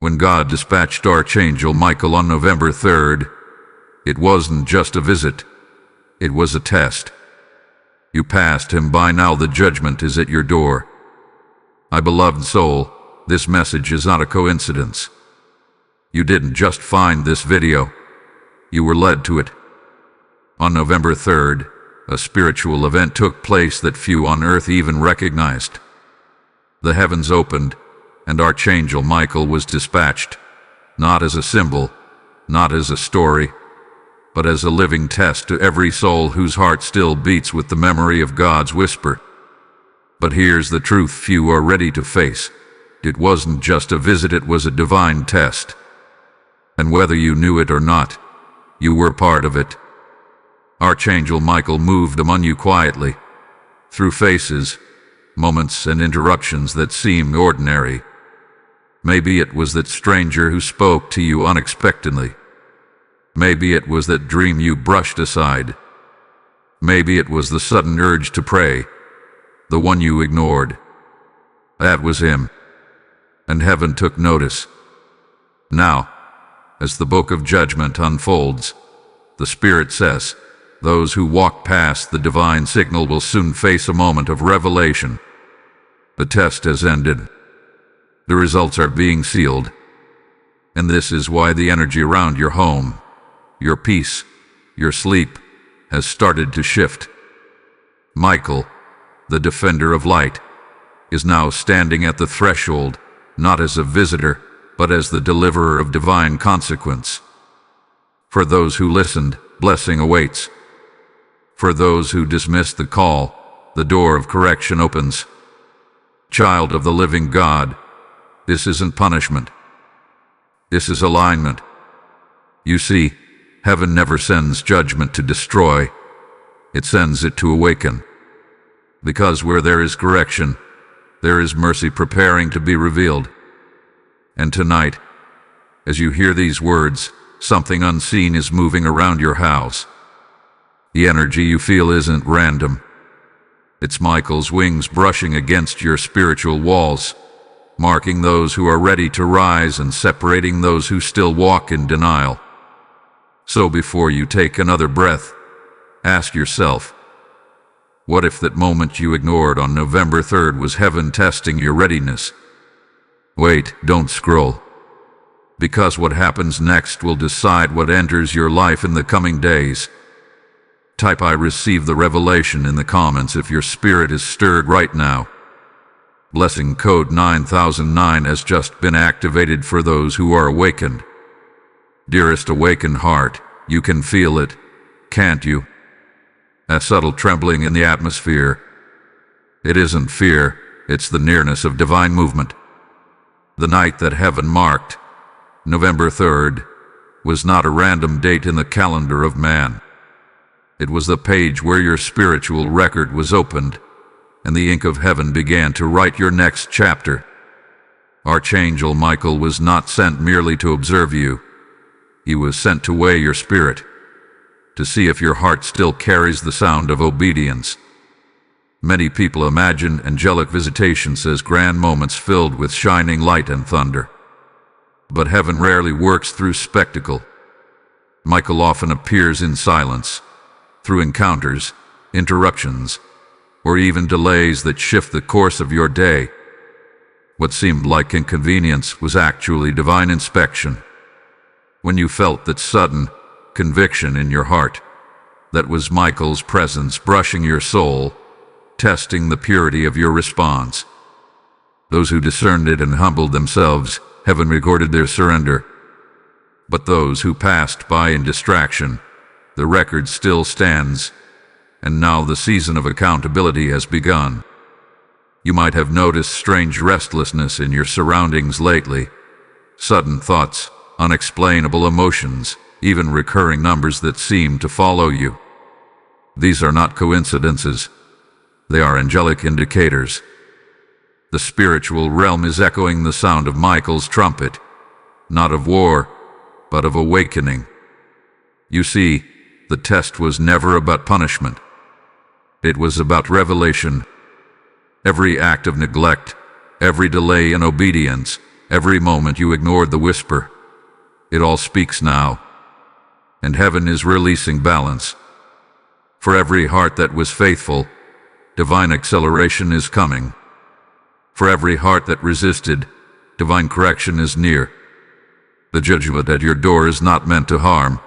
When God dispatched Archangel Michael on November 3rd, it wasn't just a visit, it was a test. You passed him by, now the judgment is at your door. My beloved soul, this message is not a coincidence. You didn't just find this video, you were led to it. On November 3rd, a spiritual event took place that few on earth even recognized. The heavens opened, and Archangel Michael was dispatched, not as a symbol, not as a story, but as a living test to every soul whose heart still beats with the memory of God's whisper. But here's the truth few are ready to face. It wasn't just a visit, it was a divine test. And whether you knew it or not, you were part of it. Archangel Michael moved among you quietly, through phases, moments, and interruptions that seemed ordinary. Maybe it was that stranger who spoke to you unexpectedly. Maybe it was that dream you brushed aside. Maybe it was the sudden urge to pray, the one you ignored. That was him, and heaven took notice. Now, as the book of judgment unfolds, the Spirit says, those who walk past the divine signal will soon face a moment of revelation. The test has ended. The results are being sealed. And this is why the energy around your home, your peace, your sleep, has started to shift. Michael, the defender of light, is now standing at the threshold, not as a visitor, but as the deliverer of divine consequence. For those who listened, blessing awaits. For those who dismissed the call, the door of correction opens. Child of the living God, this isn't punishment. This is alignment. You see, heaven never sends judgment to destroy. It sends it to awaken. Because where there is correction, there is mercy preparing to be revealed. And tonight, as you hear these words, something unseen is moving around your house. The energy you feel isn't random. It's Michael's wings brushing against your spiritual walls, marking those who are ready to rise and separating those who still walk in denial. So before you take another breath, ask yourself, what if that moment you ignored on November 3rd was heaven testing your readiness? Wait, don't scroll. Because what happens next will decide what enters your life in the coming days. Type "I receive the revelation" in the comments if your spirit is stirred right now. Blessing code 9009 has just been activated for those who are awakened. Dearest awakened heart, you can feel it, can't you? A subtle trembling in the atmosphere. It isn't fear, it's the nearness of divine movement. The night that heaven marked, November 3rd, was not a random date in the calendar of man. It was the page where your spiritual record was opened, and the ink of heaven began to write your next chapter. Archangel Michael was not sent merely to observe you. He was sent to weigh your spirit, to see if your heart still carries the sound of obedience. Many people imagine angelic visitations as grand moments filled with shining light and thunder. But heaven rarely works through spectacle. Michael often appears in silence, through encounters, interruptions, or even delays that shift the course of your day. What seemed like inconvenience was actually divine inspection. When you felt that sudden conviction in your heart, that was Michael's presence brushing your soul, testing the purity of your response. Those who discerned it and humbled themselves, heaven recorded their surrender. But those who passed by in distraction, the record still stands, and now the season of accountability has begun. You might have noticed strange restlessness in your surroundings lately, sudden thoughts, unexplainable emotions, even recurring numbers that seem to follow you. These are not coincidences. They are angelic indicators. The spiritual realm is echoing the sound of Michael's trumpet, not of war, but of awakening. You see, the test was never about punishment. It was about revelation. Every act of neglect, every delay in obedience, Every moment you ignored the whisper. It all speaks now. And heaven is releasing balance. For every heart that was faithful, divine acceleration is coming. For every heart that resisted, divine correction is near. The judgment at your door is not meant to harm,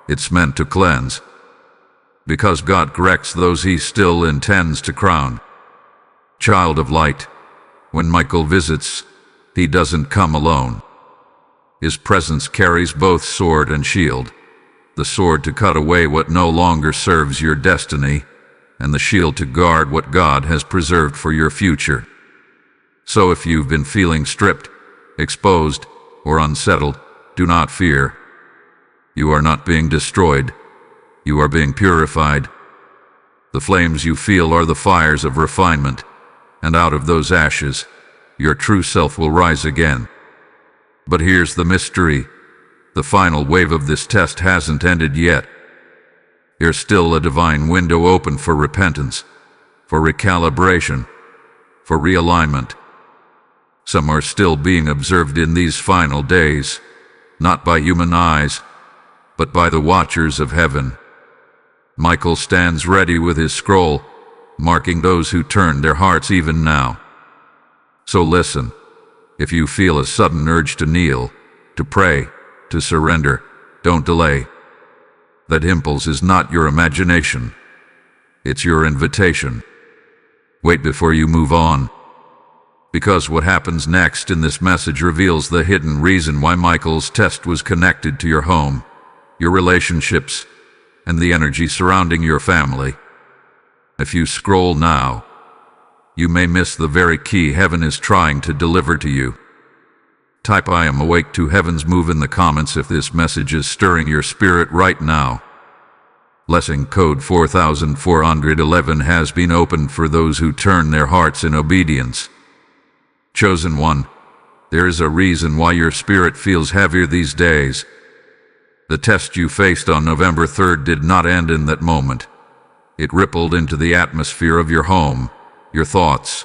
it's meant to cleanse. Because God corrects those He still intends to crown. Child of light, when Michael visits, he doesn't come alone. His presence carries both sword and shield. The sword to cut away what no longer serves your destiny, and the shield to guard what God has preserved for your future. So if you've been feeling stripped, exposed, or unsettled, do not fear. You are not being destroyed. You are being purified. The flames you feel are the fires of refinement, and out of those ashes, your true self will rise again. But here's the mystery. The final wave of this test hasn't ended yet. There's still a divine window open for repentance, for recalibration, for realignment. Some are still being observed in these final days, not by human eyes, but by the watchers of heaven. Michael stands ready with his scroll, marking those who turn their hearts even now. So listen, if you feel a sudden urge to kneel, to pray, to surrender, don't delay. That impulse is not your imagination. It's your invitation. Wait before you move on. Because what happens next in this message reveals the hidden reason why Michael's test was connected to your home, your relationships, and the energy surrounding your family. If you scroll now, you may miss the very key heaven is trying to deliver to you. Type "I am awake to heaven's move" in the comments if this message is stirring your spirit right now. Blessing code 4411 has been opened for those who turn their hearts in obedience. Chosen one, there is a reason why your spirit feels heavier these days. The test you faced on November 3rd did not end in that moment. It rippled into the atmosphere of your home, your thoughts,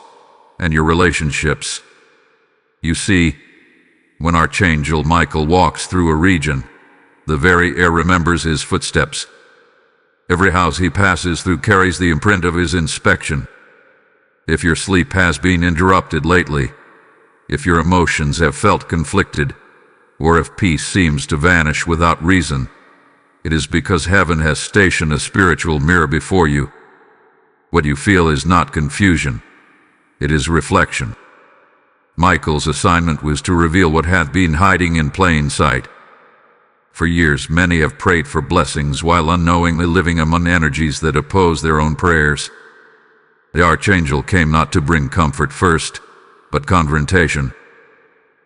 and your relationships. You see, when Archangel Michael walks through a region, the very air remembers his footsteps. Every house he passes through carries the imprint of his inspection. If your sleep has been interrupted lately, if your emotions have felt conflicted, or if peace seems to vanish without reason, it is because heaven has stationed a spiritual mirror before you. What you feel is not confusion, it is reflection. Michael's assignment was to reveal what had been hiding in plain sight. For years, many have prayed for blessings while unknowingly living among energies that oppose their own prayers. The Archangel came not to bring comfort first, but confrontation.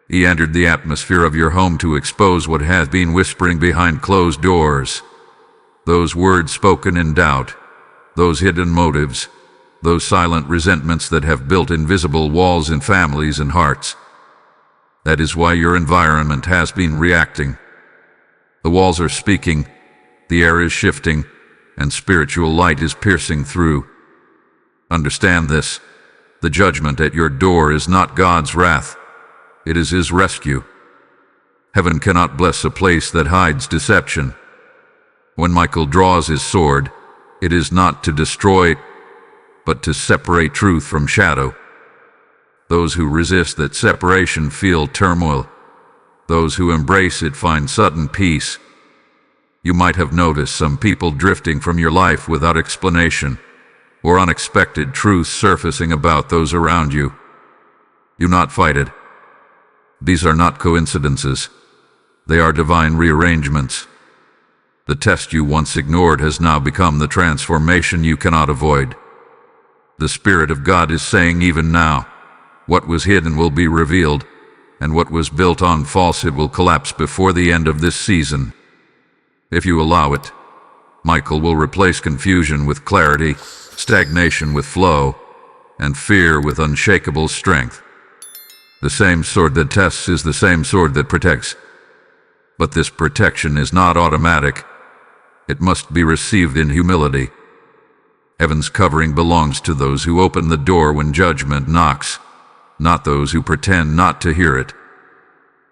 He entered the atmosphere of your home to expose what had been whispering behind closed doors. Those words spoken in doubt, those hidden motives, those silent resentments that have built invisible walls in families and hearts. That is why your environment has been reacting. The walls are speaking, the air is shifting, and spiritual light is piercing through. Understand this. The judgment at your door is not God's wrath. It is His rescue. Heaven cannot bless a place that hides deception. When Michael draws his sword, it is not to destroy, but to separate truth from shadow. Those who resist that separation feel turmoil. Those who embrace it find sudden peace. You might have noticed some people drifting from your life without explanation, or unexpected truths surfacing about those around you. Do not fight it. These are not coincidences. They are divine rearrangements. The test you once ignored has now become the transformation you cannot avoid. The Spirit of God is saying even now, what was hidden will be revealed, and what was built on falsehood will collapse before the end of this season. If you allow it, Michael will replace confusion with clarity, stagnation with flow, and fear with unshakable strength. The same sword that tests is the same sword that protects. But this protection is not automatic. It must be received in humility. Heaven's covering belongs to those who open the door when judgment knocks, not those who pretend not to hear it.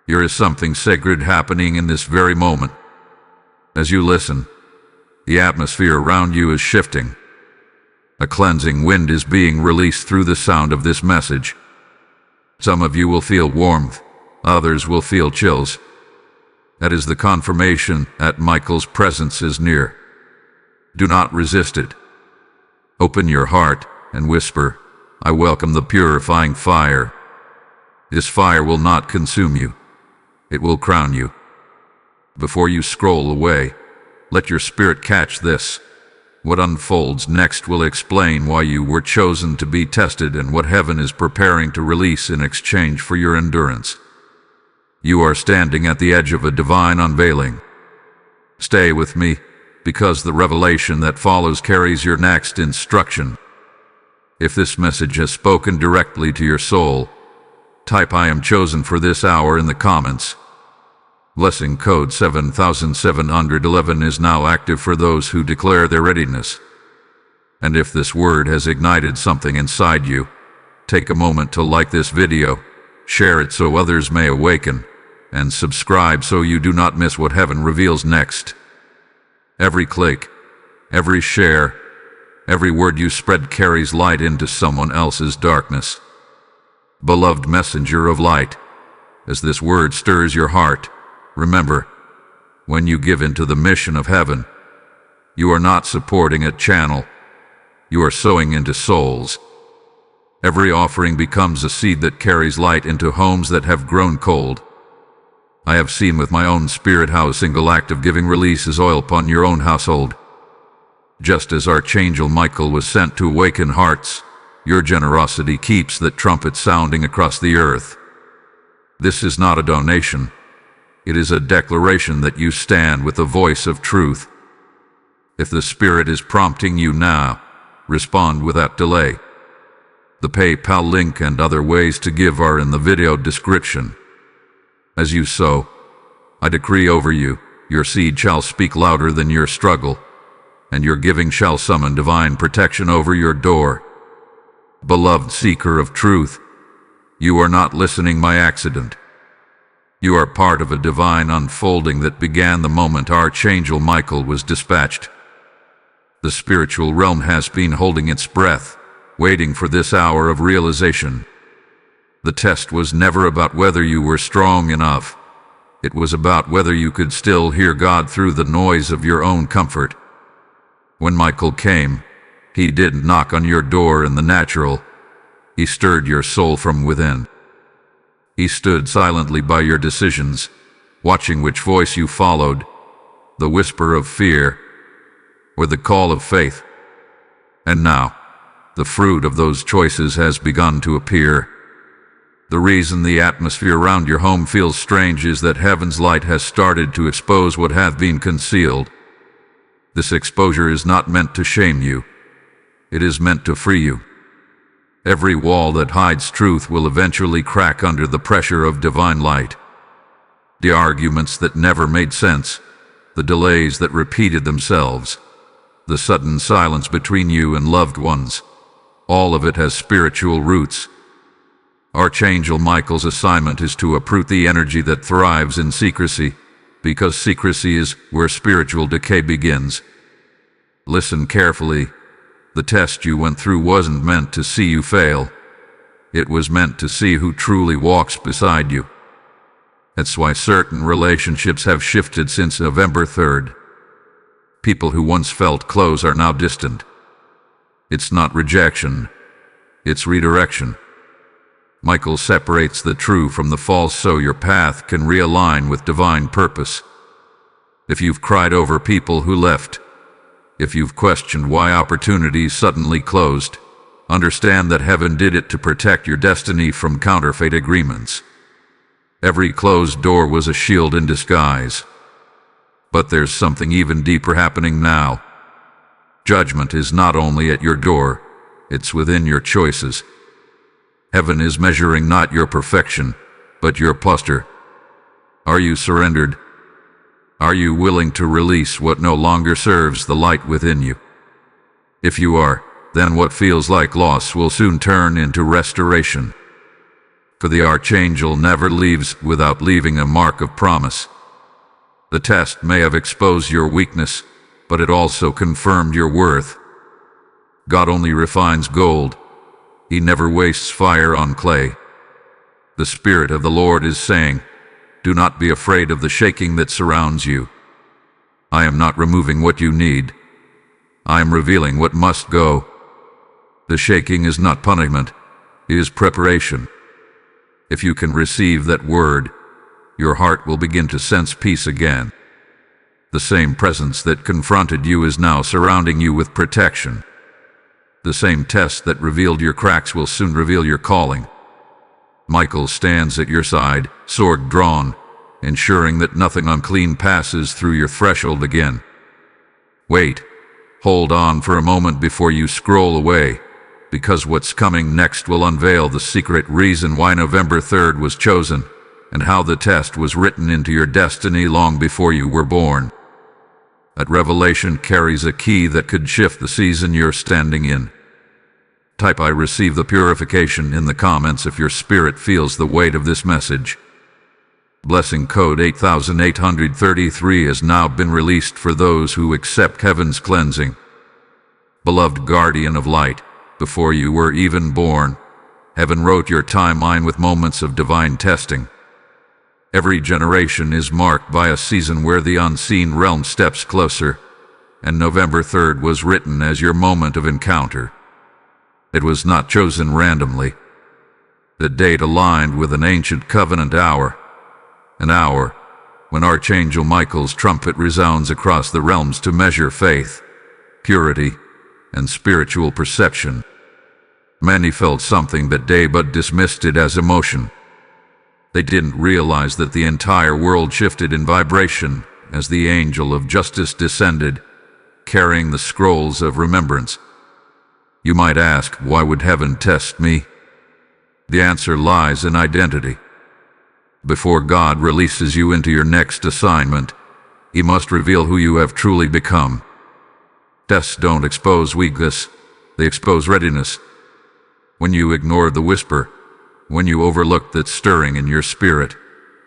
There is something sacred happening in this very moment. As you listen, the atmosphere around you is shifting. A cleansing wind is being released through the sound of this message. Some of you will feel warmth, others will feel chills. That is the confirmation that Michael's presence is near. Do not resist it. Open your heart and whisper, "I welcome the purifying fire." This fire will not consume you. It will crown you. Before you scroll away, let your spirit catch this. What unfolds next will explain why you were chosen to be tested and what heaven is preparing to release in exchange for your endurance. You are standing at the edge of a divine unveiling. Stay with me, because the revelation that follows carries your next instruction. If this message has spoken directly to your soul, type "I am chosen for this hour" in the comments. Blessing code 7711 is now active for those who declare their readiness. And if this word has ignited something inside you, take a moment to like this video, share it so others may awaken, and subscribe so you do not miss what heaven reveals next. Every click, every share, every word you spread carries light into someone else's darkness. Beloved messenger of light, as this word stirs your heart, remember, when you give into the mission of heaven, you are not supporting a channel, you are sowing into souls. Every offering becomes a seed that carries light into homes that have grown cold. I have seen with my own spirit how a single act of giving releases oil upon your own household. Just as Archangel Michael was sent to awaken hearts, your generosity keeps that trumpet sounding across the earth. This is not a donation. It is a declaration that you stand with the voice of truth. If the Spirit is prompting you now, respond without delay. The PayPal link and other ways to give are in the video description. As you sow, I decree over you, your seed shall speak louder than your struggle, and your giving shall summon divine protection over your door. Beloved seeker of truth, you are not listening by accident. You are part of a divine unfolding that began the moment Archangel Michael was dispatched. The spiritual realm has been holding its breath, waiting for this hour of realization. The test was never about whether you were strong enough. It was about whether you could still hear God through the noise of your own comfort. When Michael came, he didn't knock on your door in the natural. He stirred your soul from within. He stood silently by your decisions, watching which voice you followed, the whisper of fear or the call of faith. And now, the fruit of those choices has begun to appear. The reason the atmosphere around your home feels strange is that heaven's light has started to expose what hath been concealed. This exposure is not meant to shame you. It is meant to free you. Every wall that hides truth will eventually crack under the pressure of divine light. The arguments that never made sense, the delays that repeated themselves, the sudden silence between you and loved ones, all of it has spiritual roots. Archangel Michael's assignment is to uproot the energy that thrives in secrecy, because secrecy is where spiritual decay begins. Listen carefully. The test you went through wasn't meant to see you fail. It was meant to see who truly walks beside you. That's why certain relationships have shifted since November 3rd. People who once felt close are now distant. It's not rejection. It's redirection. Michael separates the true from the false so your path can realign with divine purpose. If you've cried over people who left, if you've questioned why opportunities suddenly closed, understand that heaven did it to protect your destiny from counterfeit agreements. Every closed door was a shield in disguise. But there's something even deeper happening now. Judgment is not only at your door, it's within your choices. Heaven is measuring not your perfection, but your posture. Are you surrendered? Are you willing to release what no longer serves the light within you? If you are, then what feels like loss will soon turn into restoration. For the Archangel never leaves without leaving a mark of promise. The test may have exposed your weakness, but it also confirmed your worth. God only refines gold. He never wastes fire on clay. The Spirit of the Lord is saying, do not be afraid of the shaking that surrounds you. I am not removing what you need. I am revealing what must go. The shaking is not punishment, it is preparation. If you can receive that word, your heart will begin to sense peace again. The same presence that confronted you is now surrounding you with protection. The same test that revealed your cracks will soon reveal your calling. Michael stands at your side, sword drawn, ensuring that nothing unclean passes through your threshold again. Wait, hold on for a moment before you scroll away, because what's coming next will unveil the secret reason why November 3rd was chosen, and how the test was written into your destiny long before you were born. That revelation carries a key that could shift the season you're standing in. Type "I receive the purification" in the comments if your spirit feels the weight of this message. Blessing code 8833 has now been released for those who accept heaven's cleansing. Beloved guardian of light, before you were even born, heaven wrote your timeline with moments of divine testing. Every generation is marked by a season where the unseen realm steps closer, and November 3rd was written as your moment of encounter. It was not chosen randomly. The date aligned with an ancient covenant hour, an hour when Archangel Michael's trumpet resounds across the realms to measure faith, purity, and spiritual perception. Many felt something that day but dismissed it as emotion. They didn't realize that the entire world shifted in vibration as the angel of justice descended, carrying the scrolls of remembrance. You might ask, why would heaven test me? The answer lies in identity. Before God releases you into your next assignment, He must reveal who you have truly become. Tests don't expose weakness, they expose readiness. When you ignore the whisper, when you overlook that stirring in your spirit,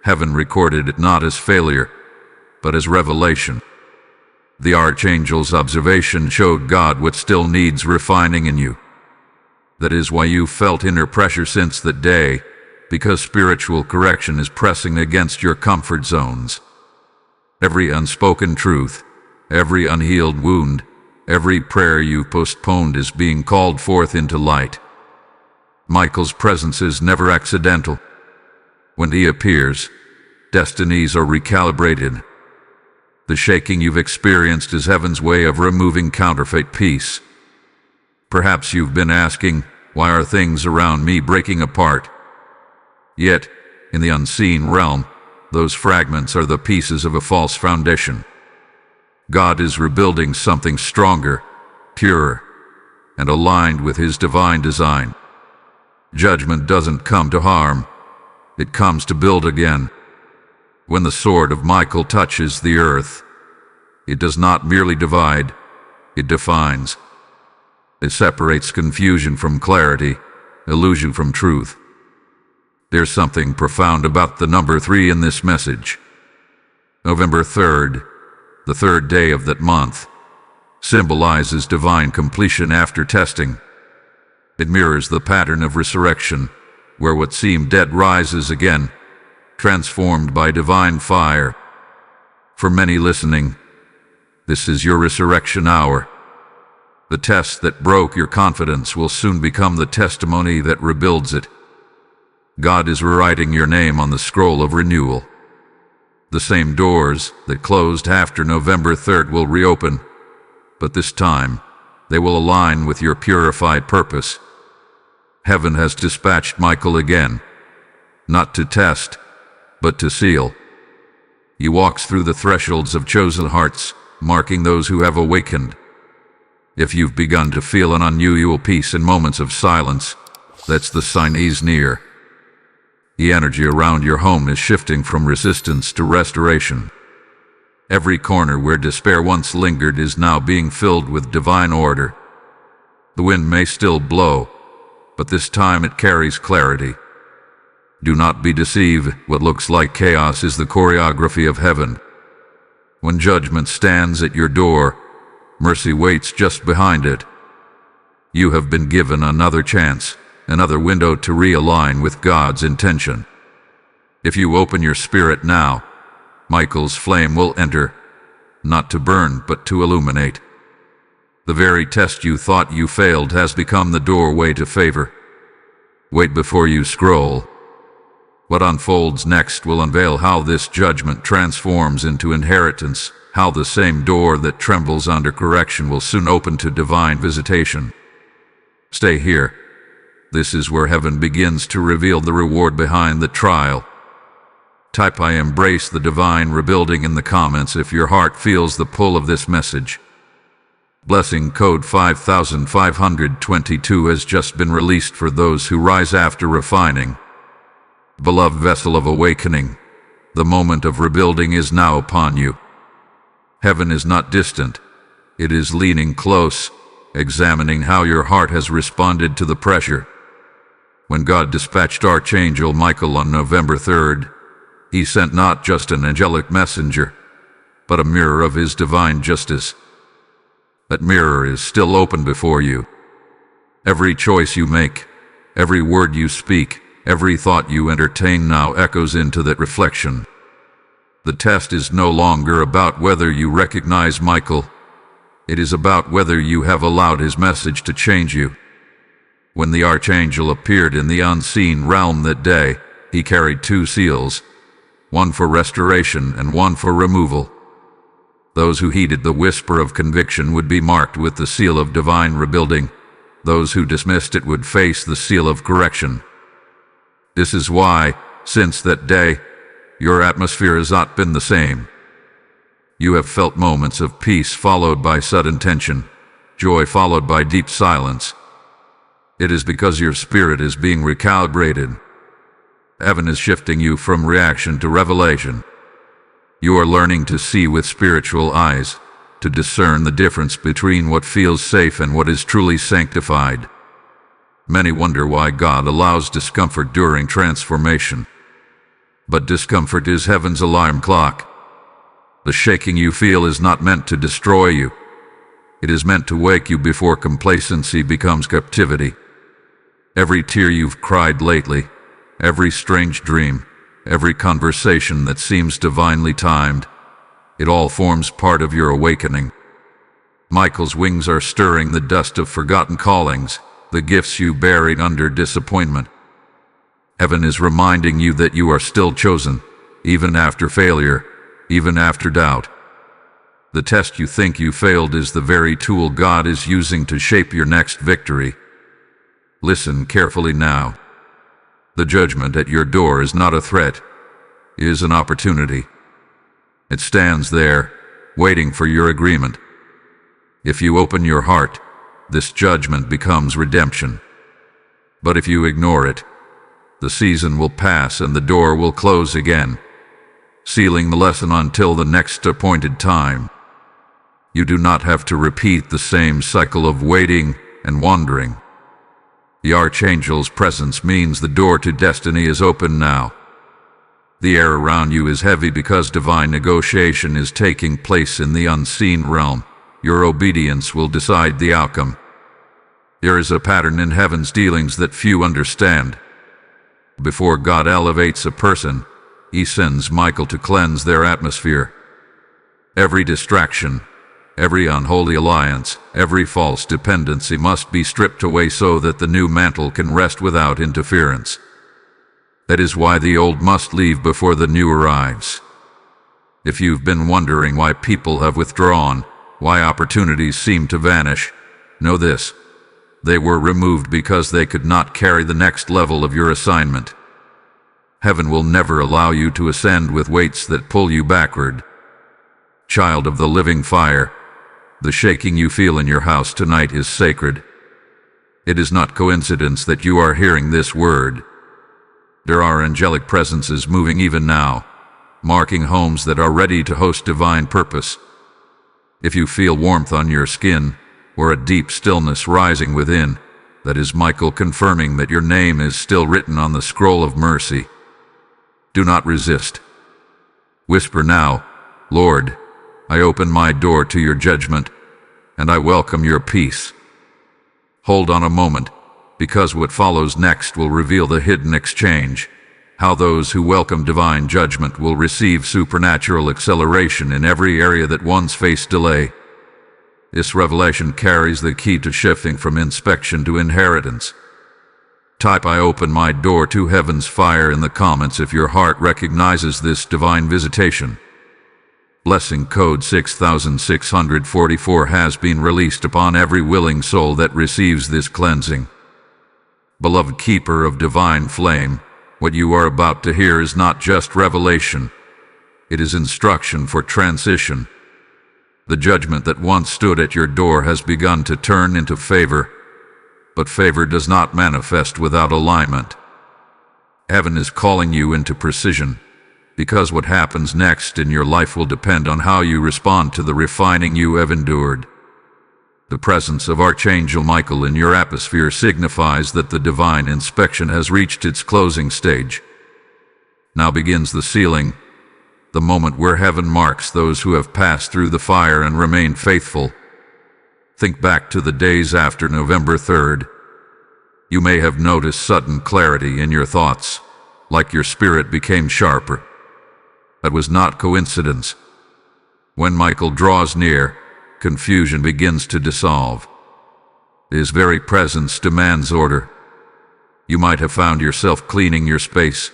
heaven recorded it not as failure, but as revelation. The Archangel's observation showed God what still needs refining in you. That is why you felt inner pressure since that day, because spiritual correction is pressing against your comfort zones. Every unspoken truth, every unhealed wound, every prayer you postponed is being called forth into light. Michael's presence is never accidental. When he appears, destinies are recalibrated. The shaking you've experienced is heaven's way of removing counterfeit peace. Perhaps you've been asking, why are things around me breaking apart? Yet, in the unseen realm, those fragments are the pieces of a false foundation. God is rebuilding something stronger, purer, and aligned with His divine design. Judgment doesn't come to harm, it comes to build again. When the sword of Michael touches the earth, it does not merely divide, it defines. It separates confusion from clarity, illusion from truth. There's something profound about the number 3 in this message. November 3rd, the third day of that month, symbolizes divine completion after testing. It mirrors the pattern of resurrection, where what seemed dead rises again, transformed by divine fire. For many listening, this is your resurrection hour. The test that broke your confidence will soon become the testimony that rebuilds it. God is rewriting your name on the scroll of renewal. The same doors that closed after November 3rd will reopen, but this time they will align with your purified purpose. Heaven has dispatched Michael again, not to test, but to seal. He walks through the thresholds of chosen hearts, marking those who have awakened. If you've begun to feel an unusual peace in moments of silence, that's the sign He's near. The energy around your home is shifting from resistance to restoration. Every corner where despair once lingered is now being filled with divine order. The wind may still blow, but this time it carries clarity. Do not be deceived. What looks like chaos is the choreography of heaven. When judgment stands at your door, mercy waits just behind it. You have been given another chance, another window to realign with God's intention. If you open your spirit now, Michael's flame will enter, not to burn but to illuminate. The very test you thought you failed has become the doorway to favor. Wait before you scroll. What unfolds next will unveil how this judgment transforms into inheritance, how the same door that trembles under correction will soon open to divine visitation. Stay here. This is where heaven begins to reveal the reward behind the trial. Type "I embrace the divine rebuilding" in the comments if your heart feels the pull of this message. Blessing code 5522 has just been released for those who rise after refining. Beloved vessel of awakening, the moment of rebuilding is now upon you. Heaven is not distant. It is leaning close, examining how your heart has responded to the pressure. When God dispatched Archangel Michael on November 3rd, he sent not just an angelic messenger, but a mirror of his divine justice. That mirror is still open before you. Every choice you make, every word you speak, every thought you entertain now echoes into that reflection. The test is no longer about whether you recognize Michael. It is about whether you have allowed his message to change you. When the Archangel appeared in the unseen realm that day, he carried two seals, one for restoration and one for removal. Those who heeded the whisper of conviction would be marked with the seal of divine rebuilding. Those who dismissed it would face the seal of correction. This is why, since that day, your atmosphere has not been the same. You have felt moments of peace followed by sudden tension, joy followed by deep silence. It is because your spirit is being recalibrated. Heaven is shifting you from reaction to revelation. You are learning to see with spiritual eyes, to discern the difference between what feels safe and what is truly sanctified. Many wonder why God allows discomfort during transformation. But discomfort is heaven's alarm clock. The shaking you feel is not meant to destroy you. It is meant to wake you before complacency becomes captivity. Every tear you've cried lately, every strange dream, every conversation that seems divinely timed, it all forms part of your awakening. Michael's wings are stirring the dust of forgotten callings, the gifts you buried under disappointment. Heaven is reminding you that you are still chosen, even after failure, even after doubt. The test you think you failed is the very tool God is using to shape your next victory. Listen carefully now. The judgment at your door is not a threat, it is an opportunity. It stands there, waiting for your agreement. If you open your heart, this judgment becomes redemption. But if you ignore it, the season will pass and the door will close again, sealing the lesson until the next appointed time. You do not have to repeat the same cycle of waiting and wandering. The Archangel's presence means the door to destiny is open now. The air around you is heavy because divine negotiation is taking place in the unseen realm. Your obedience will decide the outcome. There is a pattern in heaven's dealings that few understand. Before God elevates a person, he sends Michael to cleanse their atmosphere. Every distraction, every unholy alliance, every false dependency must be stripped away so that the new mantle can rest without interference. That is why the old must leave before the new arrives. If you've been wondering why people have withdrawn, why opportunities seem to vanish, know this: they were removed because they could not carry the next level of your assignment. Heaven will never allow you to ascend with weights that pull you backward. Child of the living fire, the shaking you feel in your house tonight is sacred. It is not coincidence that you are hearing this word. There are angelic presences moving even now, marking homes that are ready to host divine purpose. If you feel warmth on your skin, or a deep stillness rising within, That is Michael confirming that your name is still written on the scroll of mercy. Do not resist. Whisper now, Lord, I open my door to your judgment, and I welcome your peace. Hold on a moment, because what follows next will reveal the hidden exchange, how those who welcome divine judgment will receive supernatural acceleration in every area that once faced delay. This revelation carries the key to shifting from inspection to inheritance. Type "I open my door to heaven's fire" in the comments if your heart recognizes this divine visitation. Blessing code 6644 has been released upon every willing soul that receives this cleansing. Beloved keeper of divine flame, what you are about to hear is not just revelation. It is instruction for transition. The judgment that once stood at your door has begun to turn into favor, but favor does not manifest without alignment. Heaven is calling you into precision, because what happens next in your life will depend on how you respond to the refining you have endured. The presence of Archangel Michael in your atmosphere signifies that the divine inspection has reached its closing stage. Now begins the sealing, the moment where heaven marks those who have passed through the fire and remain faithful. Think back to the days after November 3rd. You may have noticed sudden clarity in your thoughts, like your spirit became sharper. That was not coincidence. When Michael draws near, confusion begins to dissolve. His very presence demands order. You might have found yourself cleaning your space,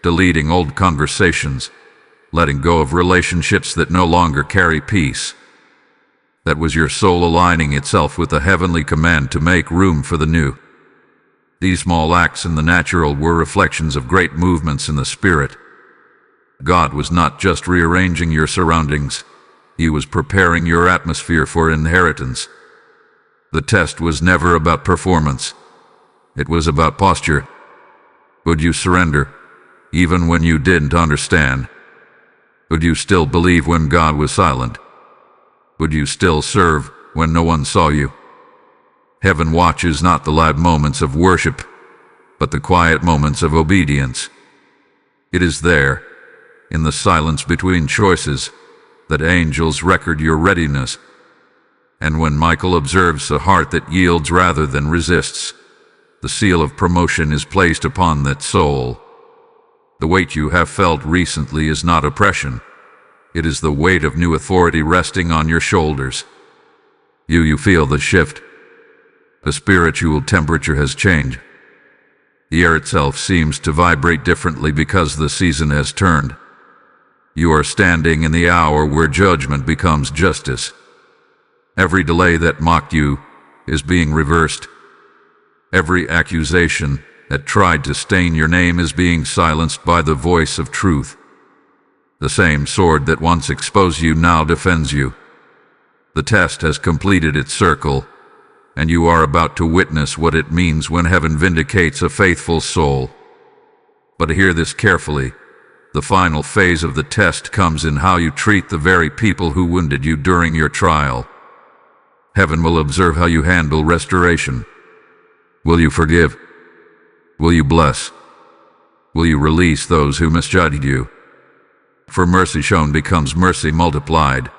deleting old conversations, letting go of relationships that no longer carry peace. That was your soul aligning itself with the heavenly command to make room for the new. These small acts in the natural were reflections of great movements in the spirit. God was not just rearranging your surroundings, He was preparing your atmosphere for inheritance. The test was never about performance. It was about posture. Would you surrender, even when you didn't understand? Would you still believe when God was silent? Would you still serve when no one saw you? Heaven watches not the loud moments of worship, but the quiet moments of obedience. It is there, in the silence between choices, that angels record your readiness. And when Michael observes a heart that yields rather than resists, the seal of promotion is placed upon that soul. The weight you have felt recently is not oppression. It is the weight of new authority resting on your shoulders. You feel the shift. The spiritual temperature has changed. The air itself seems to vibrate differently because the season has turned. You are standing in the hour where judgment becomes justice. Every delay that mocked you is being reversed. Every accusation that tried to stain your name is being silenced by the voice of truth. The same sword that once exposed you now defends you. The test has completed its circle, and you are about to witness what it means when heaven vindicates a faithful soul. But hear this carefully. The final phase of the test comes in how you treat the very people who wounded you during your trial. Heaven will observe how you handle restoration. Will you forgive? Will you bless? Will you release those who misjudged you? For mercy shown becomes mercy multiplied.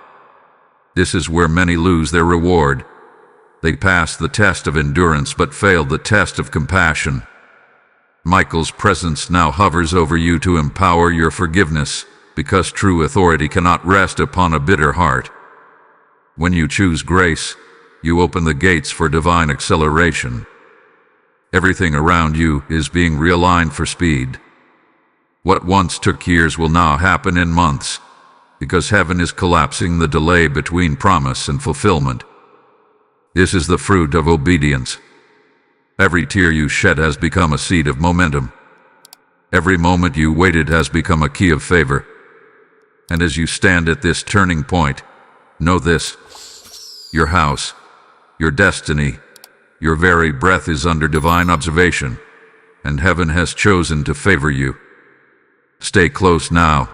This is where many lose their reward. They passed the test of endurance but failed the test of compassion. Michael's presence now hovers over you to empower your forgiveness, because true authority cannot rest upon a bitter heart. When you choose grace, you open the gates for divine acceleration. Everything around you is being realigned for speed. What once took years will now happen in months, because heaven is collapsing the delay between promise and fulfillment. This is the fruit of obedience. Every tear you shed has become a seed of momentum. Every moment you waited has become a key of favor. And as you stand at this turning point, know this: your house, your destiny, your very breath is under divine observation, and heaven has chosen to favor you. Stay close now.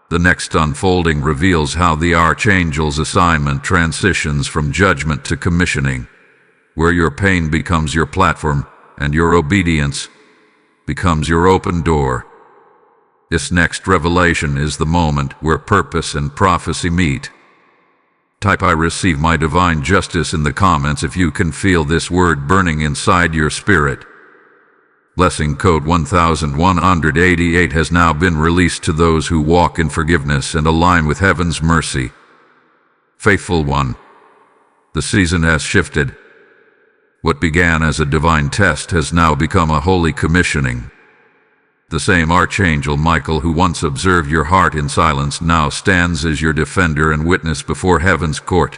The next unfolding reveals how the Archangel's assignment transitions from judgment to commissioning. where your pain becomes your platform and your obedience becomes your open door. This next revelation is the moment where purpose and prophecy meet. Type "I receive my divine justice" in the comments if you can feel this word burning inside your spirit. Blessing code 1188 has now been released to those who walk in forgiveness and align with heaven's mercy. Faithful one, the season has shifted. What began as a divine test has now become a holy commissioning. The same Archangel Michael who once observed your heart in silence now stands as your defender and witness before heaven's court.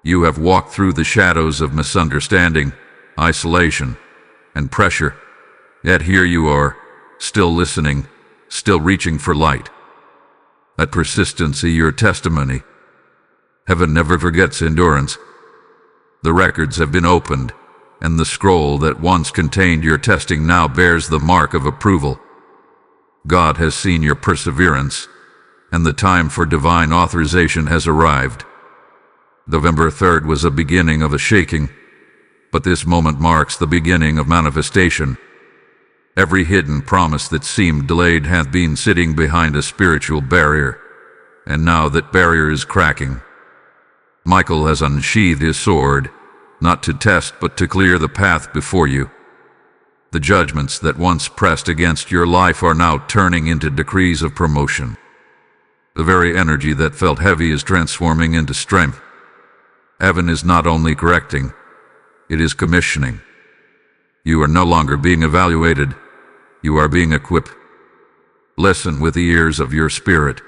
You have walked through the shadows of misunderstanding, isolation, and pressure, yet here you are, still listening, still reaching for light. Let persistence be your testimony. Heaven never forgets endurance. The records have been opened, and the scroll that once contained your testing now bears the mark of approval. God has seen your perseverance, and the time for divine authorization has arrived. November 3rd was a beginning of a shaking, but this moment marks the beginning of manifestation. Every hidden promise that seemed delayed hath been sitting behind a spiritual barrier, and now that barrier is cracking. Michael has unsheathed his sword, not to test but to clear the path before you. The judgments that once pressed against your life are now turning into decrees of promotion. The very energy that felt heavy is transforming into strength. Heaven is not only correcting, it is commissioning. You are no longer being evaluated, you are being equipped. Listen with the ears of your spirit.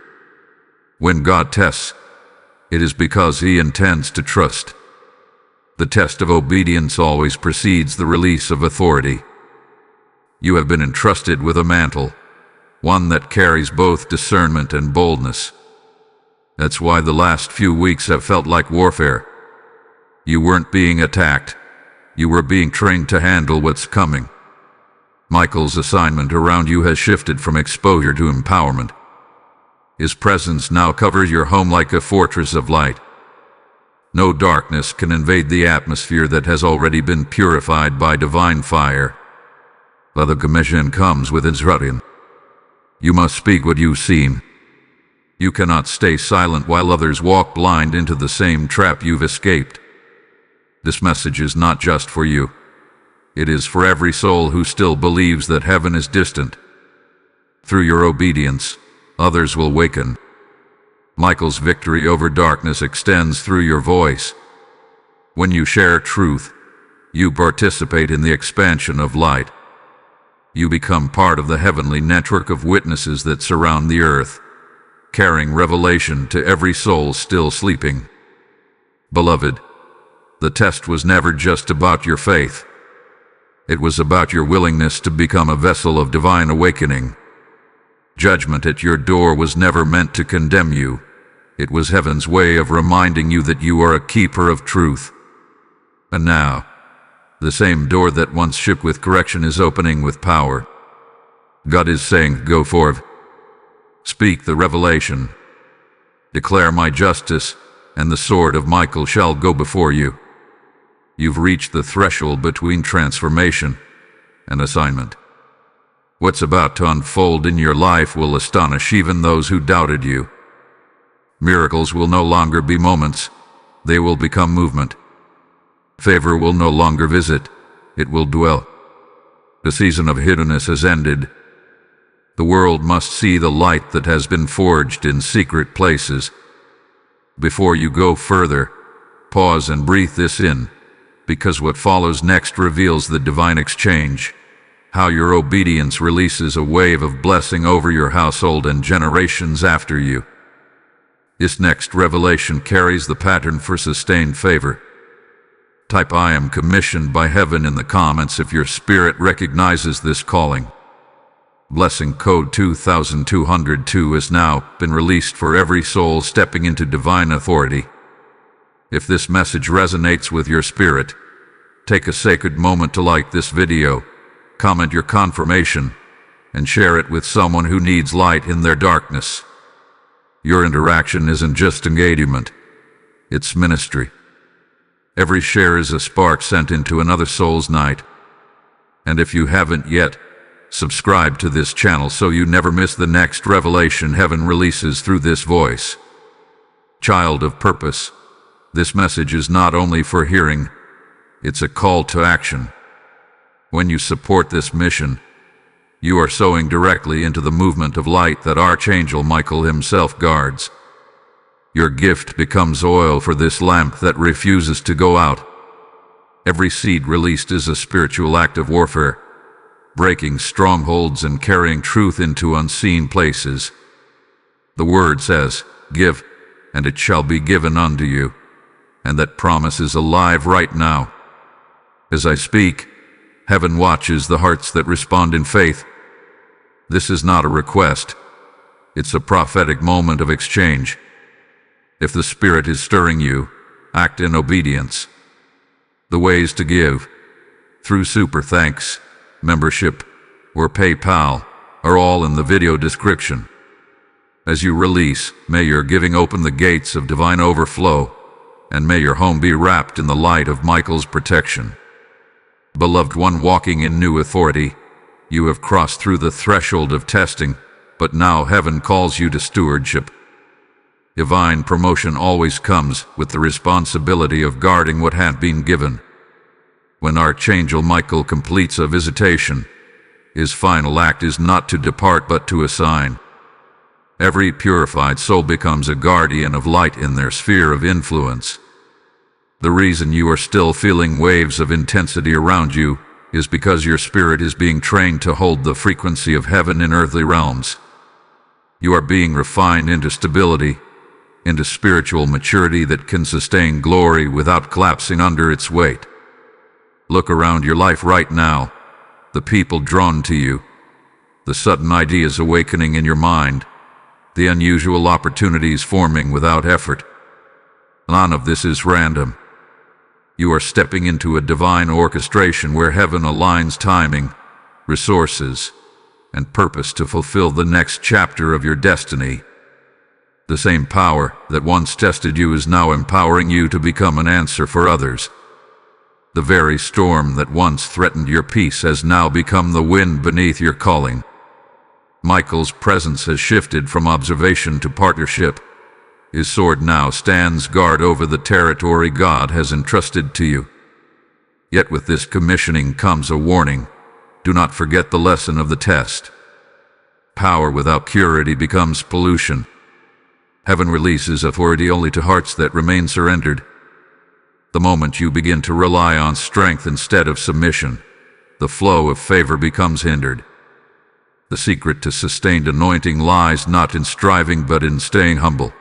When God tests, it is because He intends to trust. The test of obedience always precedes the release of authority. You have been entrusted with a mantle, one that carries both discernment and boldness. That's why the last few weeks have felt like warfare. You weren't being attacked, you were being trained to handle what's coming. Michael's assignment around you has shifted from exposure to empowerment. His presence now covers your home like a fortress of light. No darkness can invade the atmosphere that has already been purified by divine fire. But the commission comes with instruction. You must speak what you've seen. You cannot stay silent while others walk blind into the same trap you've escaped. This message is not just for you. It is for every soul who still believes that heaven is distant. Through your obedience, others will waken. Michael's victory over darkness extends through your voice. When you share truth, you participate in the expansion of light. You become part of the heavenly network of witnesses that surround the earth, carrying revelation to every soul still sleeping. Beloved, the test was never just about your faith. It was about your willingness to become a vessel of divine awakening. Judgment at your door was never meant to condemn you. It was heaven's way of reminding you that you are a keeper of truth. And now, the same door that once shook with correction is opening with power. God is saying, go forth. Speak the revelation. Declare my justice, and the sword of Michael shall go before you. You've reached the threshold between transformation and assignment. What's about to unfold in your life will astonish even those who doubted you. Miracles will no longer be moments, they will become movement. Favor will no longer visit, it will dwell. The season of hiddenness has ended. The world must see the light that has been forged in secret places. Before you go further, pause and breathe this in, because what follows next reveals the divine exchange. How your obedience releases a wave of blessing over your household and generations after you. This next revelation carries the pattern for sustained favor. Type "I am commissioned by heaven" in the comments if your spirit recognizes this calling. Blessing code 2202 has now been released for every soul stepping into divine authority. If this message resonates with your spirit, take a sacred moment to like this video, comment your confirmation, and share it with someone who needs light in their darkness. Your interaction isn't just engagement, it's ministry. Every share is a spark sent into another soul's night. And if you haven't yet, subscribe to this channel so you never miss the next revelation heaven releases through this voice. Child of purpose, this message is not only for hearing, it's a call to action. When you support this mission, you are sowing directly into the movement of light that Archangel Michael himself guards. Your gift becomes oil for this lamp that refuses to go out. Every seed released is a spiritual act of warfare, breaking strongholds and carrying truth into unseen places. The word says, "Give, and it shall be given unto you," and that promise is alive right now. As I speak, heaven watches the hearts that respond in faith. This is not a request. It's a prophetic moment of exchange. If the Spirit is stirring you, act in obedience. The ways to give, through Super Thanks, membership, or PayPal, are all in the video description. As you release, may your giving open the gates of divine overflow, and may your home be wrapped in the light of Michael's protection. Beloved one walking in new authority, you have crossed through the threshold of testing, but now heaven calls you to stewardship. Divine promotion always comes with the responsibility of guarding what had been given. When Archangel Michael completes a visitation, his final act is not to depart but to assign. Every purified soul becomes a guardian of light in their sphere of influence. The reason you are still feeling waves of intensity around you is because your spirit is being trained to hold the frequency of heaven in earthly realms. You are being refined into stability, into spiritual maturity that can sustain glory without collapsing under its weight. Look around your life right now, the people drawn to you, the sudden ideas awakening in your mind, the unusual opportunities forming without effort. None of this is random. You are stepping into a divine orchestration where heaven aligns timing, resources, and purpose to fulfill the next chapter of your destiny. The same power that once tested you is now empowering you to become an answer for others. The very storm that once threatened your peace has now become the wind beneath your calling. Michael's presence has shifted from observation to partnership. His sword now stands guard over the territory God has entrusted to you. Yet with this commissioning comes a warning. Do not forget the lesson of the test. Power without purity becomes pollution. Heaven releases authority only to hearts that remain surrendered. The moment you begin to rely on strength instead of submission, the flow of favor becomes hindered. The secret to sustained anointing lies not in striving but in staying humble.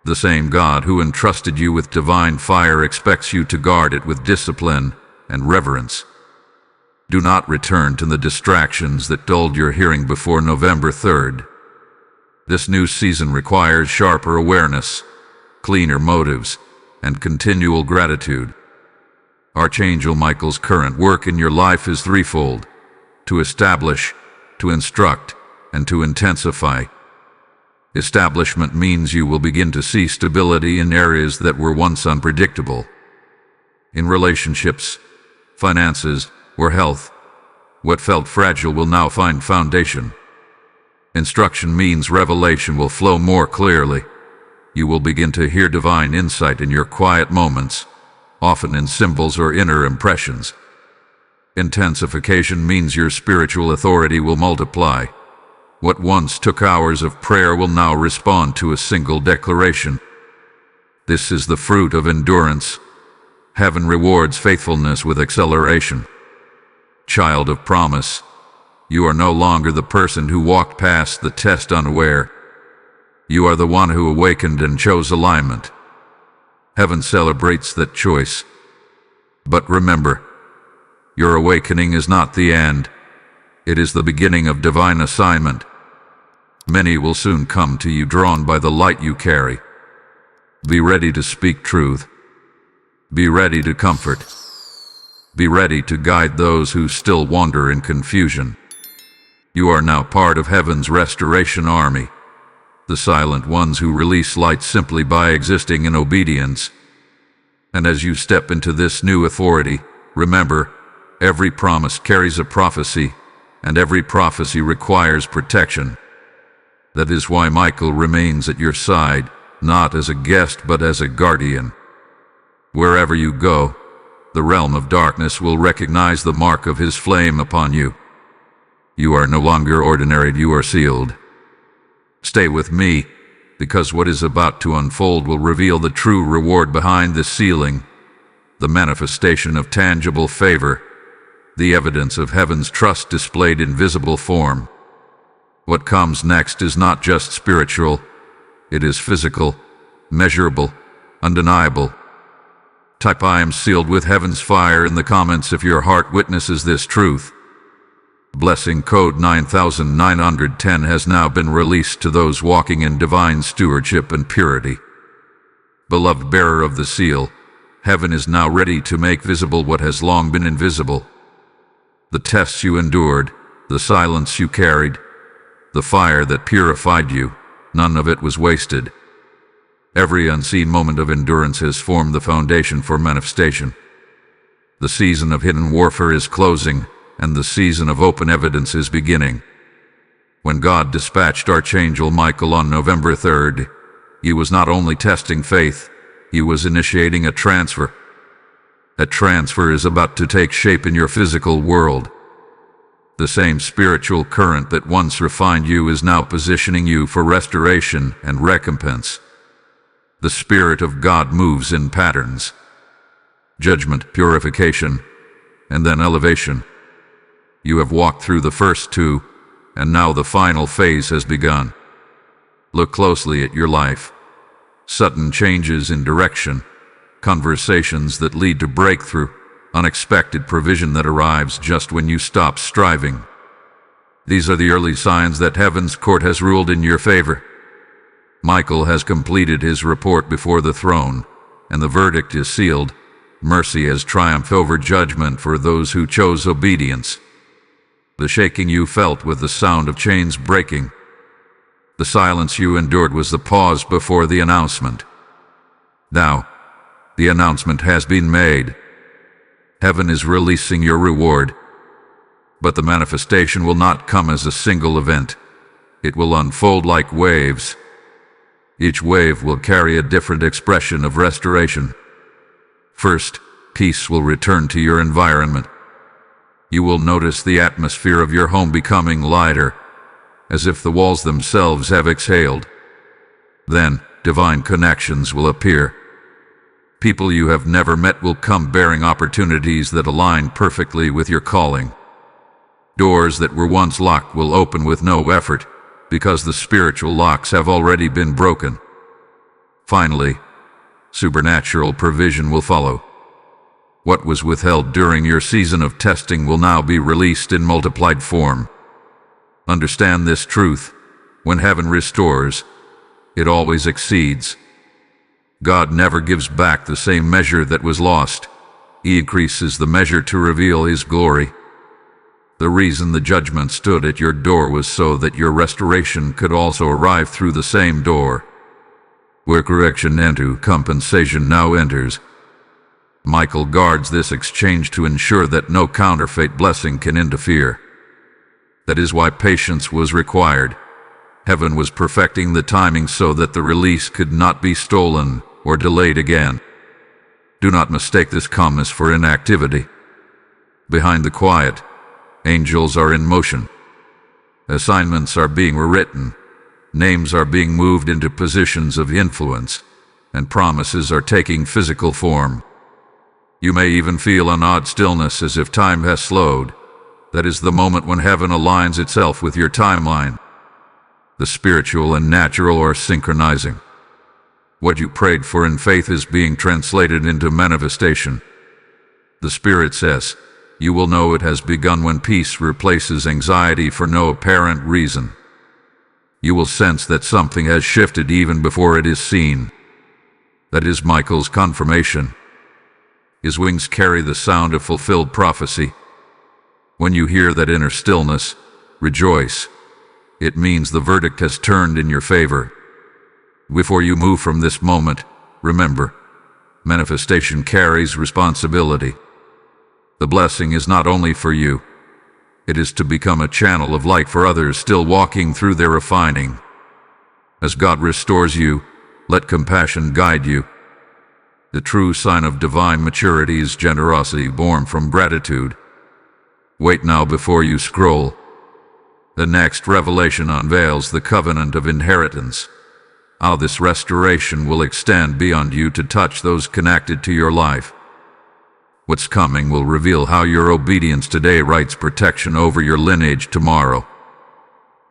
The same God who entrusted you with divine fire expects you to guard it with discipline and reverence. Do not return to the distractions that dulled your hearing before November 3rd. This new season requires sharper awareness, cleaner motives, and continual gratitude. Archangel Michael's current work in your life is threefold: to establish, to instruct, and to intensify. Establishment means you will begin to see stability in areas that were once unpredictable. In relationships, finances, or health, what felt fragile will now find foundation. Instruction means revelation will flow more clearly. You will begin to hear divine insight in your quiet moments, often in symbols or inner impressions. Intensification means your spiritual authority will multiply. What once took hours of prayer will now respond to a single declaration. This is the fruit of endurance. Heaven rewards faithfulness with acceleration. Child of promise, you are no longer the person who walked past the test unaware. You are the one who awakened and chose alignment. Heaven celebrates that choice. But remember, your awakening is not the end. It is the beginning of divine assignment. Many will soon come to you drawn by the light you carry. Be ready to speak truth. Be ready to comfort. Be ready to guide those who still wander in confusion. You are now part of heaven's restoration army, the silent ones who release light simply by existing in obedience. And as you step into this new authority, remember, every promise carries a prophecy, and every prophecy requires protection. That is why Michael remains at your side, not as a guest but as a guardian. Wherever you go, the realm of darkness will recognize the mark of his flame upon you. You are no longer ordinary, you are sealed. Stay with me, because what is about to unfold will reveal the true reward behind this sealing, the manifestation of tangible favor, the evidence of heaven's trust displayed in visible form. What comes next is not just spiritual, it is physical, measurable, undeniable. Type "I am sealed with heaven's fire" in the comments if your heart witnesses this truth. Blessing code 9910 has now been released to those walking in divine stewardship and purity. Beloved bearer of the seal, heaven is now ready to make visible what has long been invisible. The tests you endured, the silence you carried, the fire that purified you, none of it was wasted. Every unseen moment of endurance has formed the foundation for manifestation. The season of hidden warfare is closing, and the season of open evidence is beginning. When God dispatched Archangel Michael on November 3rd, he was not only testing faith, he was initiating a transfer. That transfer is about to take shape in your physical world. The same spiritual current that once refined you is now positioning you for restoration and recompense. The Spirit of God moves in patterns: judgment, purification, and then elevation. You have walked through the first two, and now the final phase has begun. Look closely at your life. Sudden changes in direction, conversations that lead to breakthrough, unexpected provision that arrives just when you stop striving. These are the early signs that heaven's court has ruled in your favor. Michael has completed his report before the throne, and the verdict is sealed. Mercy has triumphed over judgment for those who chose obedience. The shaking you felt was the sound of chains breaking. The silence you endured was the pause before the announcement. Now, the announcement has been made. Heaven is releasing your reward. But the manifestation will not come as a single event. It will unfold like waves. Each wave will carry a different expression of restoration. First, peace will return to your environment. You will notice the atmosphere of your home becoming lighter, as if the walls themselves have exhaled. Then, divine connections will appear. People you have never met will come bearing opportunities that align perfectly with your calling. Doors that were once locked will open with no effort, because the spiritual locks have already been broken. Finally, supernatural provision will follow. What was withheld during your season of testing will now be released in multiplied form. Understand this truth: when heaven restores, it always exceeds. God never gives back the same measure that was lost. He increases the measure to reveal His glory. The reason the judgment stood at your door was so that your restoration could also arrive through the same door. Where correction entered, compensation now enters. Michael guards this exchange to ensure that no counterfeit blessing can interfere. That is why patience was required. Heaven was perfecting the timing so that the release could not be stolen or delayed again. Do not mistake this calmness for inactivity. Behind the quiet, angels are in motion. Assignments are being rewritten. Names are being moved into positions of influence, and promises are taking physical form. You may even feel an odd stillness, as if time has slowed. That is the moment when heaven aligns itself with your timeline. The spiritual and natural are synchronizing. What you prayed for in faith is being translated into manifestation. The Spirit says, you will know it has begun when peace replaces anxiety for no apparent reason. You will sense that something has shifted even before it is seen. That is Michael's confirmation. His wings carry the sound of fulfilled prophecy. When you hear that inner stillness, rejoice. It means the verdict has turned in your favor. Before you move from this moment, remember, manifestation carries responsibility. The blessing is not only for you, it is to become a channel of light for others still walking through their refining. As God restores you, let compassion guide you. The true sign of divine maturity is generosity born from gratitude. Wait now before you scroll. The next revelation unveils the covenant of inheritance. How this restoration will extend beyond you to touch those connected to your life. What's coming will reveal how your obedience today writes protection over your lineage tomorrow.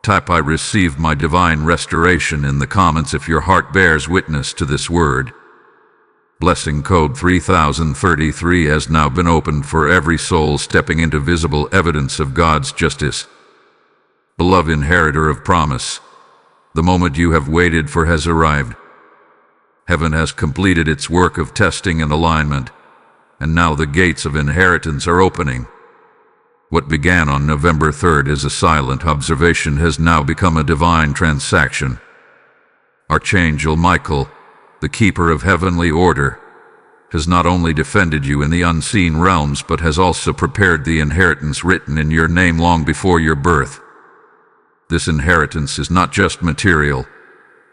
Type "I receive my divine restoration" in the comments if your heart bears witness to this word. Blessing code 3033 has now been opened for every soul stepping into visible evidence of God's justice. Beloved inheritor of promise, the moment you have waited for has arrived. Heaven has completed its work of testing and alignment, and now the gates of inheritance are opening. What began on November 3rd as a silent observation has now become a divine transaction. Archangel Michael, the keeper of heavenly order, has not only defended you in the unseen realms but has also prepared the inheritance written in your name long before your birth. This inheritance is not just material,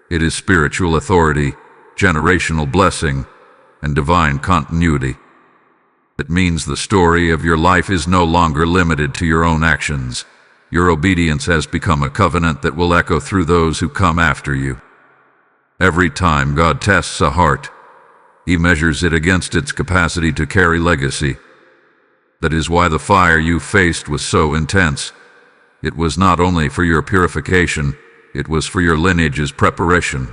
it is spiritual authority, generational blessing, and divine continuity. It means the story of your life is no longer limited to your own actions. Your obedience has become a covenant that will echo through those who come after you. Every time God tests a heart, He measures it against its capacity to carry legacy. That is why the fire you faced was so intense. It was not only for your purification, it was for your lineage's preparation.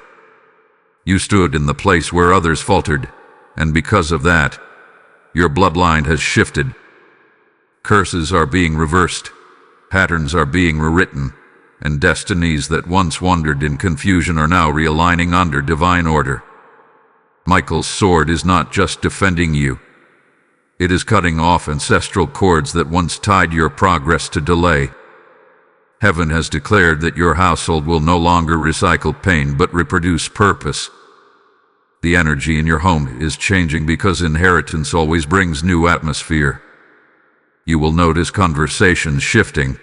You stood in the place where others faltered, and because of that, your bloodline has shifted. Curses are being reversed, patterns are being rewritten, and destinies that once wandered in confusion are now realigning under divine order. Michael's sword is not just defending you. It is cutting off ancestral cords that once tied your progress to delay. Heaven has declared that your household will no longer recycle pain but reproduce purpose. The energy in your home is changing because inheritance always brings new atmosphere. You will notice conversations shifting,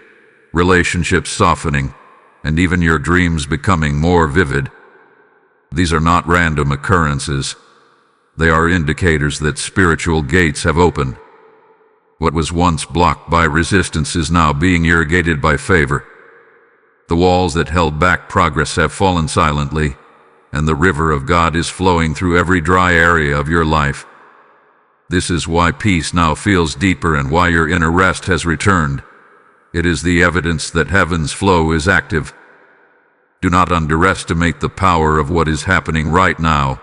relationships softening, and even your dreams becoming more vivid. These are not random occurrences. They are indicators that spiritual gates have opened. What was once blocked by resistance is now being irrigated by favor. The walls that held back progress have fallen silently, and the river of God is flowing through every dry area of your life. This is why peace now feels deeper and why your inner rest has returned. It is the evidence that heaven's flow is active. Do not underestimate the power of what is happening right now.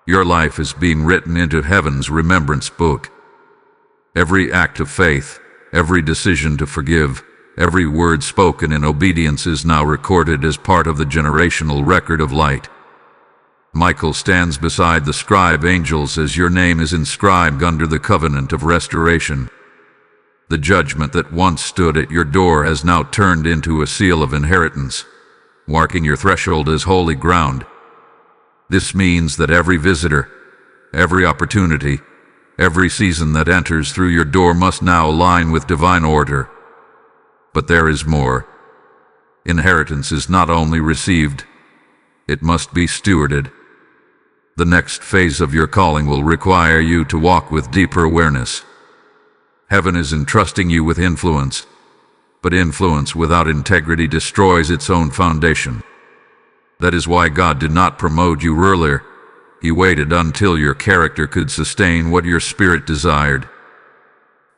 Your life is being written into heaven's remembrance book. Every act of faith, every decision to forgive, every word spoken in obedience is now recorded as part of the generational record of light. Michael stands beside the scribe angels as your name is inscribed under the covenant of restoration. The judgment that once stood at your door has now turned into a seal of inheritance, marking your threshold as holy ground. This means that every visitor, every opportunity, every season that enters through your door must now align with divine order. But there is more. Inheritance is not only received, it must be stewarded. The next phase of your calling will require you to walk with deeper awareness. Heaven is entrusting you with influence, but influence without integrity destroys its own foundation. That is why God did not promote you earlier. He waited until your character could sustain what your spirit desired.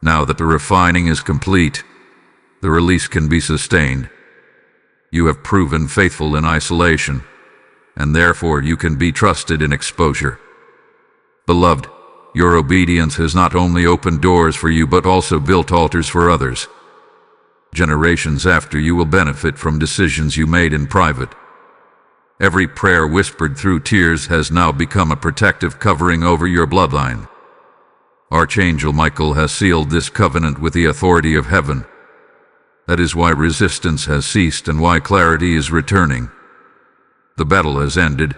Now that the refining is complete, the release can be sustained. You have proven faithful in isolation, and therefore you can be trusted in exposure. Beloved, your obedience has not only opened doors for you but also built altars for others. Generations after you will benefit from decisions you made in private. Every prayer whispered through tears has now become a protective covering over your bloodline. Archangel Michael has sealed this covenant with the authority of heaven. That is why resistance has ceased and why clarity is returning. The battle has ended,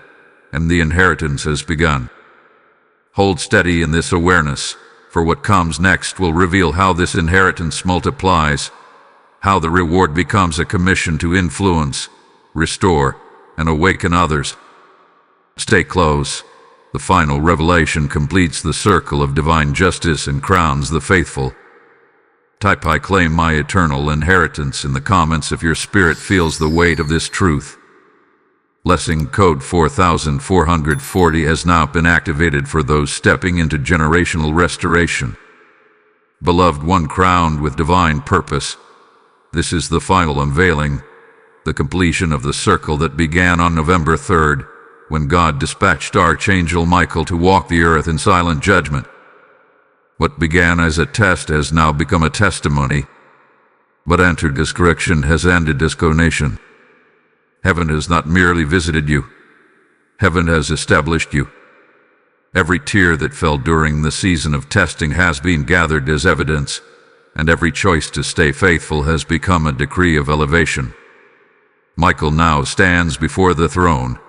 and the inheritance has begun. Hold steady in this awareness, for what comes next will reveal how this inheritance multiplies, how the reward becomes a commission to influence, restore, and awaken others. Stay close. The final revelation completes the circle of divine justice and crowns the faithful. Type "I claim my eternal inheritance" in the comments if your spirit feels the weight of this truth. Blessing code 4440 has now been activated for those stepping into generational restoration. Beloved one crowned with divine purpose, this is the final unveiling, the completion of the circle that began on November 3rd, when God dispatched Archangel Michael to walk the earth in silent judgment. What began as a test has now become a testimony. What entered as correction has ended as conation. Heaven has not merely visited you. Heaven has established you. Every tear that fell during the season of testing has been gathered as evidence, and every choice to stay faithful has become a decree of elevation. Michael now stands before the throne,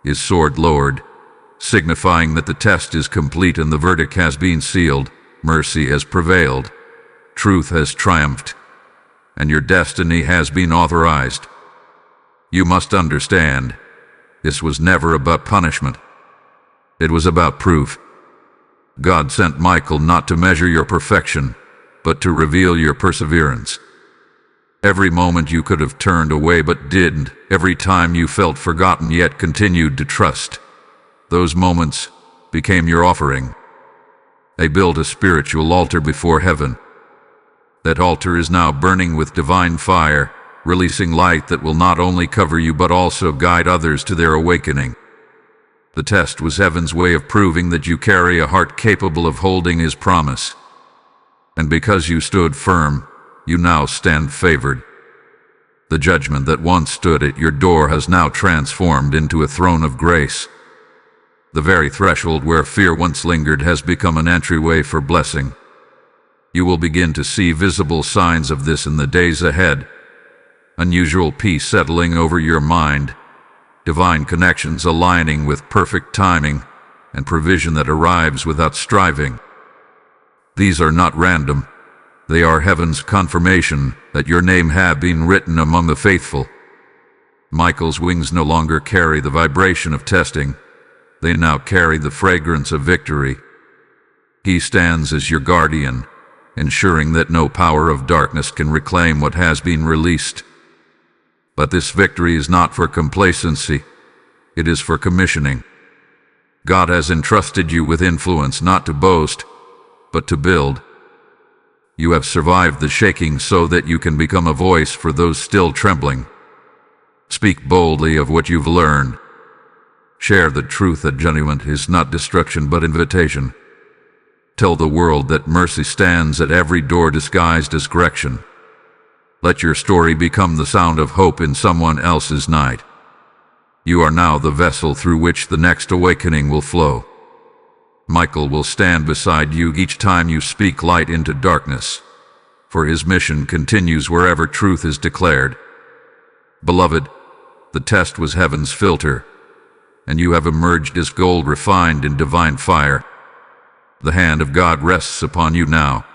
his sword lowered, signifying that the test is complete and the verdict has been sealed. Mercy has prevailed, truth has triumphed, and your destiny has been authorized. You must understand, this was never about punishment. It was about proof. God sent Michael not to measure your perfection, but to reveal your perseverance. Every moment you could have turned away but didn't, every time you felt forgotten yet continued to trust, those moments became your offering. They built a spiritual altar before heaven. That altar is now burning with divine fire, releasing light that will not only cover you but also guide others to their awakening. The test was heaven's way of proving that you carry a heart capable of holding his promise. And because you stood firm, you now stand favored. The judgment that once stood at your door has now transformed into a throne of grace. The very threshold where fear once lingered has become an entryway for blessing. You will begin to see visible signs of this in the days ahead. Unusual peace settling over your mind, divine connections aligning with perfect timing, and provision that arrives without striving. These are not random. They are heaven's confirmation that your name have been written among the faithful. Michael's wings no longer carry the vibration of testing. They now carry the fragrance of victory. He stands as your guardian, ensuring that no power of darkness can reclaim what has been released. But this victory is not for complacency. It is for commissioning. God has entrusted you with influence not to boast, but to build. You have survived the shaking so that you can become a voice for those still trembling. Speak boldly of what you've learned. Share the truth that judgment is not destruction but invitation. Tell the world that mercy stands at every door disguised as correction. Let your story become the sound of hope in someone else's night. You are now the vessel through which the next awakening will flow. Michael will stand beside you each time you speak light into darkness, for his mission continues wherever truth is declared. Beloved, the test was heaven's filter, and you have emerged as gold refined in divine fire. The hand of God rests upon you now,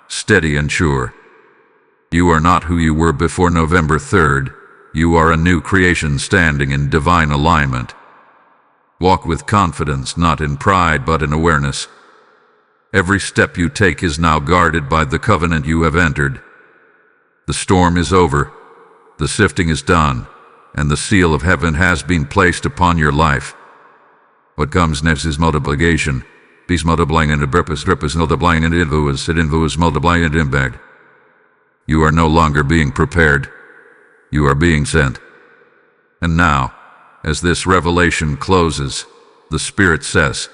steady and sure. You are not who you were before November 3rd. You are a new creation standing in divine alignment. Walk with confidence, not in pride but in awareness. Every step you take is now guarded by the covenant you have entered. The storm is over, the sifting is done, and the seal of heaven has been placed upon your life. What comes next is multiplication. Peace multiplying into purpose multiplying into influence multiplying into impact. You are no longer being prepared. You are being sent. And now, as this revelation closes, the Spirit says,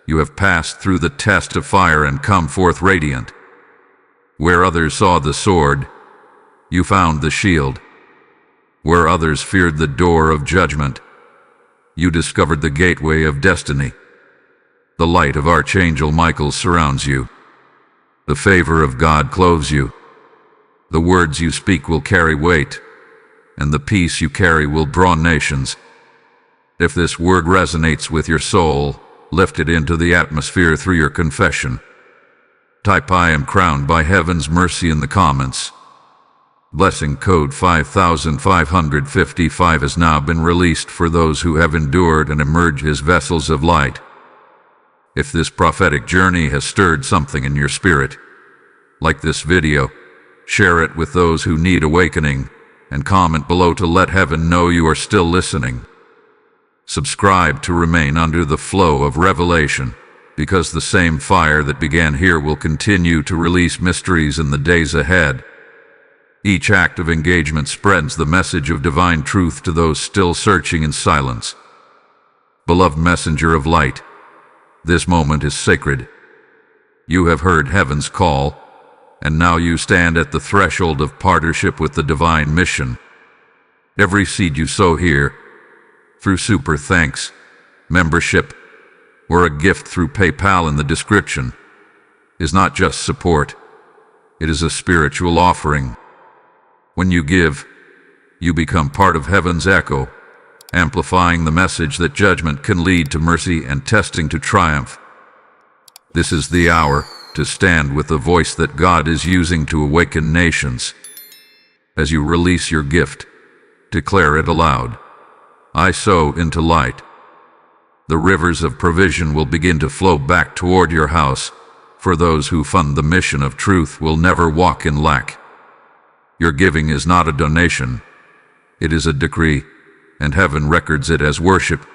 you have passed through the test of fire and come forth radiant. Where others saw the sword, you found the shield. Where others feared the door of judgment, you discovered the gateway of destiny. The light of Archangel Michael surrounds you. The favor of God clothes you. The words you speak will carry weight, and the peace you carry will draw nations. If this word resonates with your soul, lift it into the atmosphere through your confession. Type "I am crowned by heaven's mercy" in the comments. Blessing code 5555 has now been released for those who have endured and emerged as vessels of light. If this prophetic journey has stirred something in your spirit, like this video, share it with those who need awakening, and comment below to let heaven know you are still listening. Subscribe to remain under the flow of revelation, because the same fire that began here will continue to release mysteries in the days ahead. Each act of engagement spreads the message of divine truth to those still searching in silence. Beloved messenger of light, this moment is sacred. You have heard heaven's call, and now you stand at the threshold of partnership with the divine mission. Every seed you sow here, through super thanks, membership, or a gift through PayPal in the description, is not just support, it is a spiritual offering. When you give, you become part of heaven's echo, amplifying the message that judgment can lead to mercy and testing to triumph. This is the hour to stand with the voice that God is using to awaken nations. As you release your gift, declare it aloud. I sow into light. The rivers of provision will begin to flow back toward your house, for those who fund the mission of truth will never walk in lack. Your giving is not a donation, it is a decree, and heaven records it as worship,